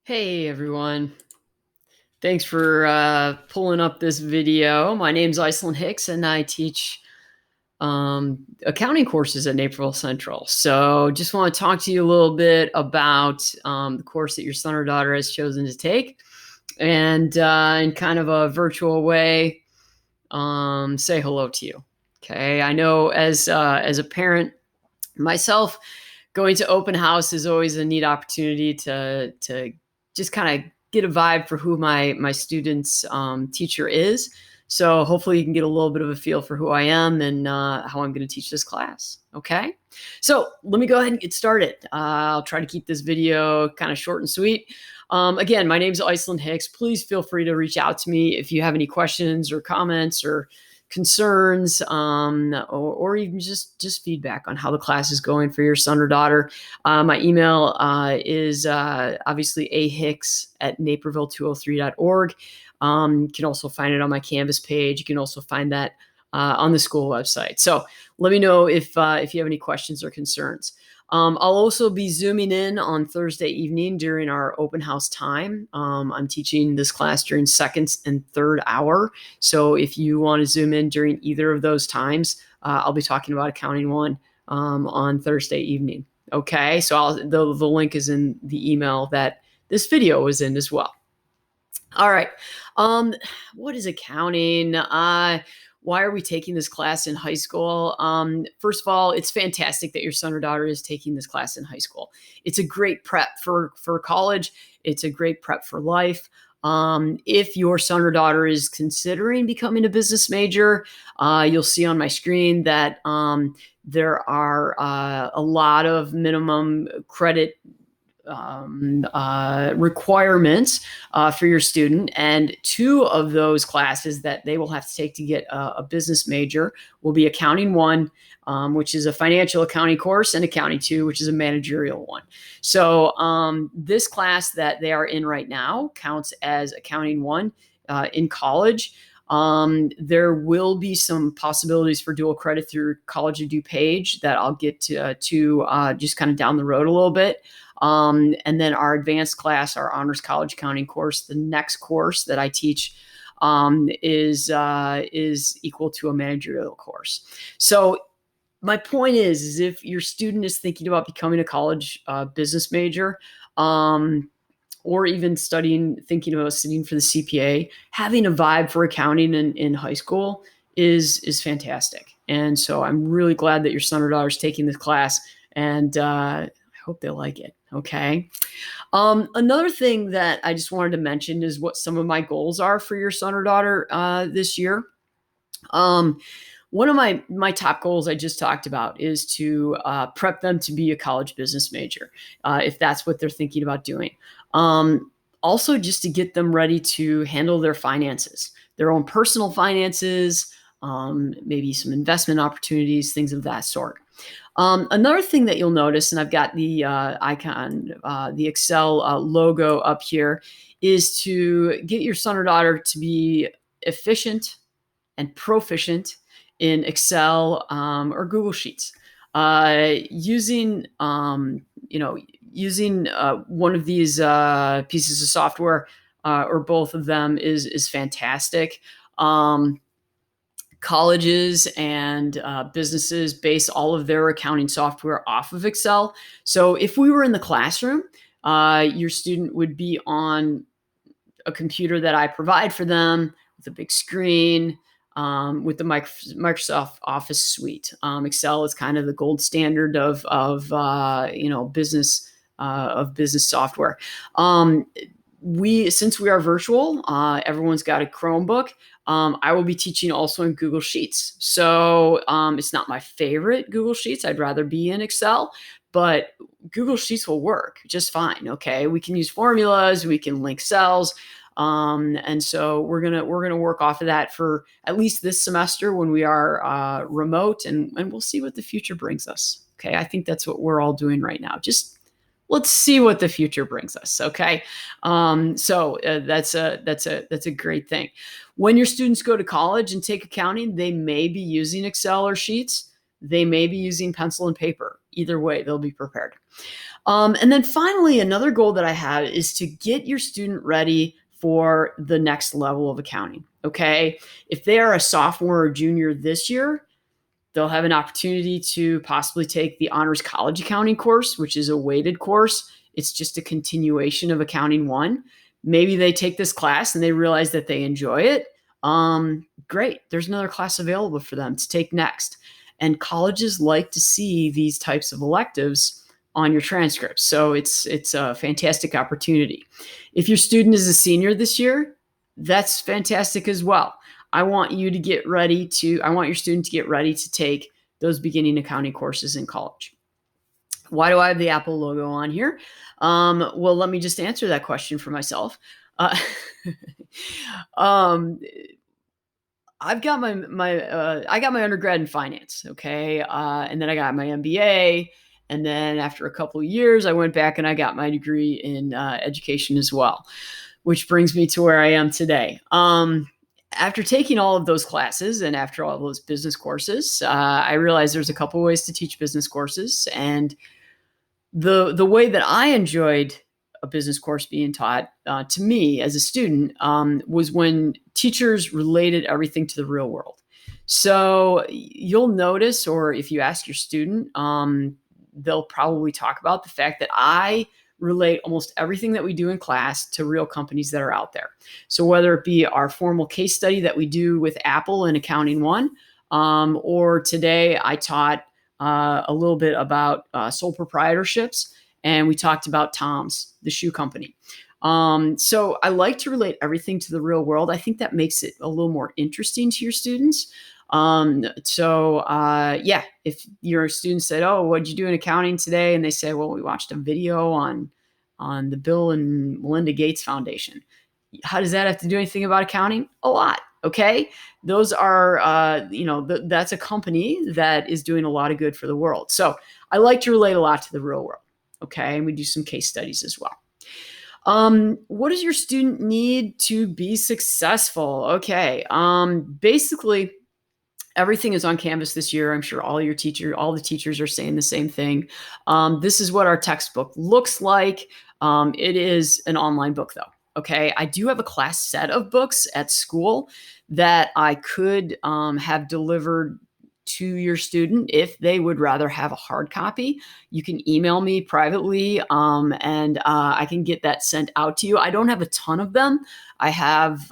Hey everyone. Thanks for pulling up this video. My name's Iceland Hicks and I teach accounting courses at Naperville Central. So just want to talk to you a little bit about the course that your son or daughter has chosen to take and in kind of a virtual way, say hello to you. Okay. I know as a parent myself, going to open house is always a neat opportunity to just kind of get a vibe for who my students teacher is. So hopefully you can get a little bit of a feel for who I am and how I'm going to teach this class. Okay, so let me go ahead and get started. I'll try to keep this video kind of short and sweet. Again, my name is Iceland Hicks. Please feel free to reach out to me if you have any questions or comments or concerns, or even just feedback on how the class is going for your son or daughter. My email is obviously ahicks@naperville203.org. You can also find it on my Canvas page. You can also find that on the school website. So let me know if you have any questions or concerns. I'll also be Zooming in on Thursday evening during our open house time. I'm teaching this class during second and third hour. So if you want to Zoom in during either of those times, I'll be talking about Accounting 1 on Thursday evening. Okay, so the link is in the email that this video was in as well. All right. What is accounting? Why are we taking this class in high school? First of all, it's fantastic that your son or daughter is taking this class in high school. It's a great prep for college. It's a great prep for life. If your son or daughter is considering becoming a business major, you'll see on my screen that there are a lot of minimum credit requirements for your student. And two of those classes that they will have to take to get a business major will be Accounting 1, which is a financial accounting course, and Accounting 2, which is a managerial one. So this class that they are in right now counts as Accounting 1 in college. There will be some possibilities for dual credit through College of DuPage that I'll get to just kind of down the road a little bit. And then our advanced class, our honors college accounting course, the next course that I teach is equal to a managerial course. So my point is if your student is thinking about becoming a college business major, or even thinking about studying for the CPA, having a vibe for accounting in high school is fantastic. And so I'm really glad that your son or daughter is taking this class, and I hope they like it. Okay. Another thing that I just wanted to mention is what some of my goals are for your son or daughter this year. One of my top goals I just talked about is to prep them to be a college business major, if that's what they're thinking about doing. Also, just to get them ready to handle their finances, their own personal finances, maybe some investment opportunities, things of that sort. Another thing that you'll notice, and I've got the icon, the Excel logo up here, is to get your son or daughter to be efficient and proficient in Excel or Google Sheets. Using one of these pieces of software or both of them is fantastic. Colleges and businesses base all of their accounting software off of Excel. So if we were in the classroom, your student would be on a computer that I provide for them with a big screen, with the Microsoft Office suite. Excel is kind of the gold standard of business software. Since we are virtual, everyone's got a Chromebook. I will be teaching also in Google Sheets. So it's not my favorite Google Sheets. I'd rather be in Excel, but Google Sheets will work just fine. Okay, we can use formulas, we can link cells, and so we're gonna work off of that for at least this semester when we are remote, and we'll see what the future brings us. Okay, I think that's what we're all doing right now. Just let's see what the future brings us. Okay, so that's a great thing. When your students go to college and take accounting, they may be using Excel or Sheets. They may be using pencil and paper. Either way, they'll be prepared. And then finally, another goal that I have is to get your student ready for the next level of accounting. Okay. If they are a sophomore or junior this year, they'll have an opportunity to possibly take the Honors College Accounting course, which is a weighted course. It's just a continuation of Accounting 1. Maybe they take this class and they realize that they enjoy it. Great. There's another class available for them to take next. And colleges like to see these types of electives on your transcripts. So it's a fantastic opportunity. If your student is a senior this year, that's fantastic as well. I want your student to get ready to take those beginning accounting courses in college. Why do I have the Apple logo on here? Well, let me just answer that question for myself. I've got I got my undergrad in finance, okay, and then I got my MBA, and then after a couple of years, I went back and I got my degree in education as well, which brings me to where I am today. After taking all of those classes and after all those business courses, I realized there's a couple ways to teach business courses, and the way that I enjoyed a business course being taught to me as a student was when teachers related everything to the real world. So you'll notice, or if you ask your student, they'll probably talk about the fact that I relate almost everything that we do in class to real companies that are out there. So whether it be our formal case study that we do with Apple in Accounting 1, or today I taught a little bit about sole proprietorships, and we talked about Tom's, the shoe company. So I like to relate everything to the real world. I think that makes it a little more interesting to your students. Yeah, if your student said, "Oh, what'd you do in accounting today?" and they say, "Well, we watched a video on the Bill and Melinda Gates Foundation." How does that have to do anything about accounting? A lot. Okay. Those are, that's a company that is doing a lot of good for the world. So I like to relate a lot to the real world. Okay. And we do some case studies as well. What does your student need to be successful? Okay. Basically, everything is on Canvas this year. I'm sure all the teachers are saying the same thing. This is what our textbook looks like. It is an online book though. Okay. I do have a class set of books at school that I could have delivered to your student if they would rather have a hard copy. You can email me privately and I can get that sent out to you. I don't have a ton of them. I have,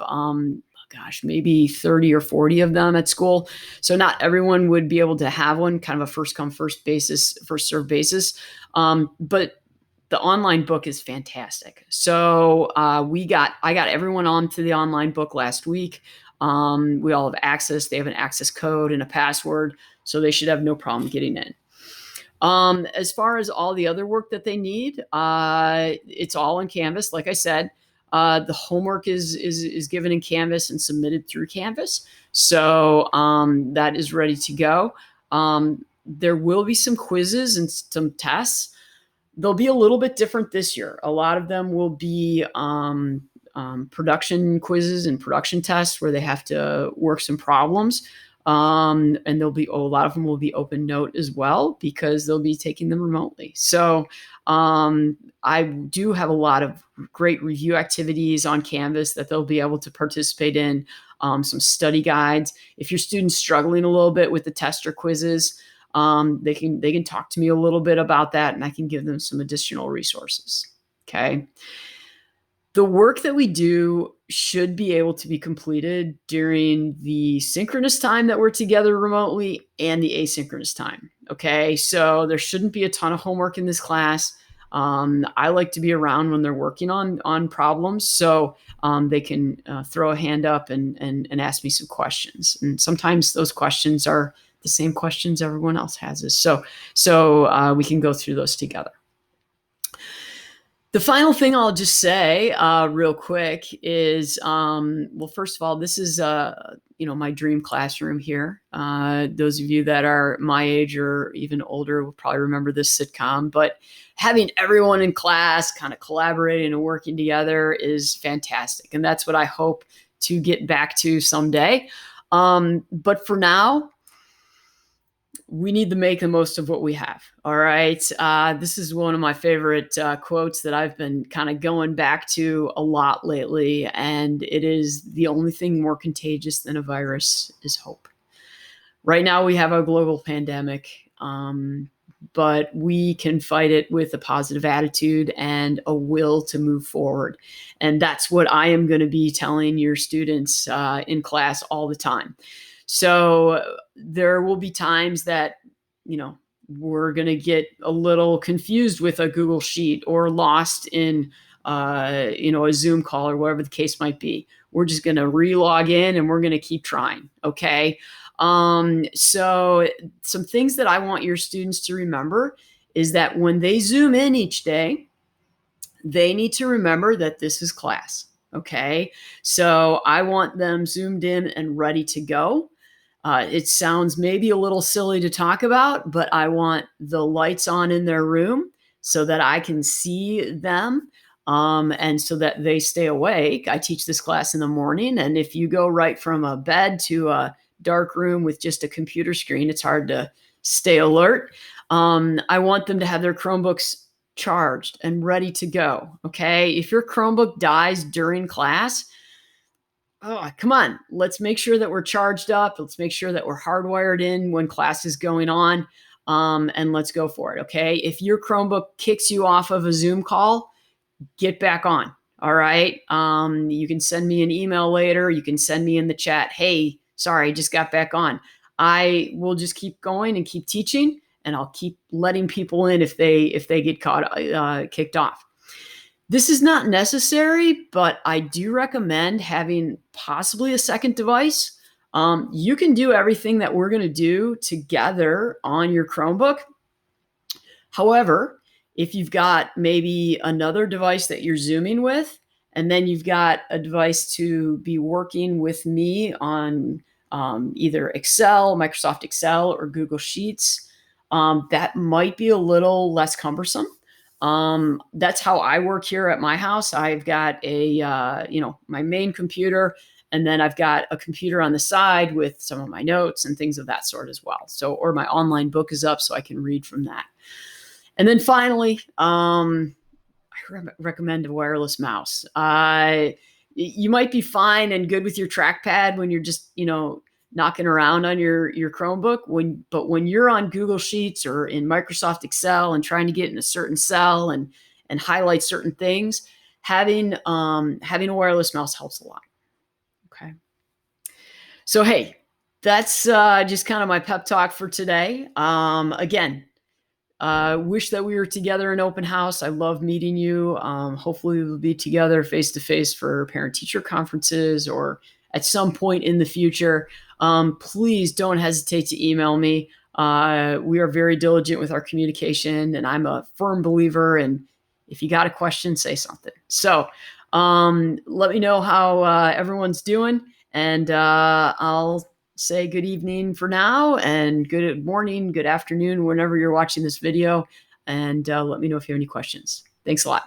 maybe 30 or 40 of them at school. So not everyone would be able to have one, kind of a first come, first serve basis. But the online book is fantastic. So I got everyone onto the online book last week. We all have access. They have an access code and a password, so they should have no problem getting in. As far as all the other work that they need, it's all in Canvas. Like I said, the homework is given in Canvas and submitted through Canvas. So that is ready to go. There will be some quizzes and some tests. They'll be a little bit different this year. A lot of them will be production quizzes and production tests where they have to work some problems. And there'll be a lot of them will be open note as well because they'll be taking them remotely. So I do have a lot of great review activities on Canvas that they'll be able to participate in, some study guides. If your student's struggling a little bit with the test or quizzes, they can talk to me a little bit about that and I can give them some additional resources. Okay. The work that we do should be able to be completed during the synchronous time that we're together remotely and the asynchronous time. Okay. So there shouldn't be a ton of homework in this class. I like to be around when they're working on problems. So they can throw a hand up and ask me some questions. And sometimes those questions are the same questions everyone else has. So we can go through those together. The final thing I'll just say real quick is, well, first of all, this is, my dream classroom here. Those of you that are my age or even older will probably remember this sitcom, but having everyone in class kind of collaborating and working together is fantastic. And that's what I hope to get back to someday. But for now, we need to make the most of what we have. All right. This is one of my favorite quotes that I've been kind of going back to a lot lately. And it is, the only thing more contagious than a virus is hope. Right now, we have a global pandemic, but we can fight it with a positive attitude and a will to move forward. And that's what I am going to be telling your students in class all the time. So there will be times that, you know, we're going to get a little confused with a Google Sheet or lost in, a Zoom call or whatever the case might be. We're just going to re-log in and we're going to keep trying. Okay. So some things that I want your students to remember is that when they Zoom in each day, they need to remember that this is class. Okay. So I want them zoomed in and ready to go. It sounds maybe a little silly to talk about, but I want the lights on in their room so that I can see them. And so that they stay awake. I teach this class in the morning. And if you go right from a bed to a dark room with just a computer screen, it's hard to stay alert. I want them to have their Chromebooks charged and ready to go. Okay. If your Chromebook dies during class, oh, come on, let's make sure that we're charged up. Let's make sure that we're hardwired in when class is going on. And let's go for it. Okay. If your Chromebook kicks you off of a Zoom call, get back on. All right. You can send me an email later. You can send me in the chat. Hey, sorry, just got back on. I will just keep going and keep teaching, and I'll keep letting people in if they get kicked off. This is not necessary, but I do recommend having possibly a second device. You can do everything that we're going to do together on your Chromebook. However, if you've got maybe another device that you're Zooming with, and then you've got a device to be working with me on either Excel, Microsoft Excel, or Google Sheets, that might be a little less cumbersome. That's how I work here at my house. I've got my main computer, and then I've got a computer on the side with some of my notes and things of that sort as well. So, or my online book is up so I can read from that. And then finally, I recommend a wireless mouse. You might be fine and good with your trackpad when you're just, knocking around on your Chromebook. But when you're on Google Sheets or in Microsoft Excel and trying to get in a certain cell and highlight certain things, having a wireless mouse helps a lot. Okay. So hey, that's just kind of my pep talk for today. Again. Wish that we were together in open house. I love meeting you. Hopefully we'll be together face to face for parent teacher conferences or at some point in the future. Please don't hesitate to email me. We are very diligent with our communication, and I'm a firm believer in if you got a question, say something. So let me know how everyone's doing, and I'll say good evening for now, and good morning, good afternoon, whenever you're watching this video. And let me know if you have any questions. Thanks a lot.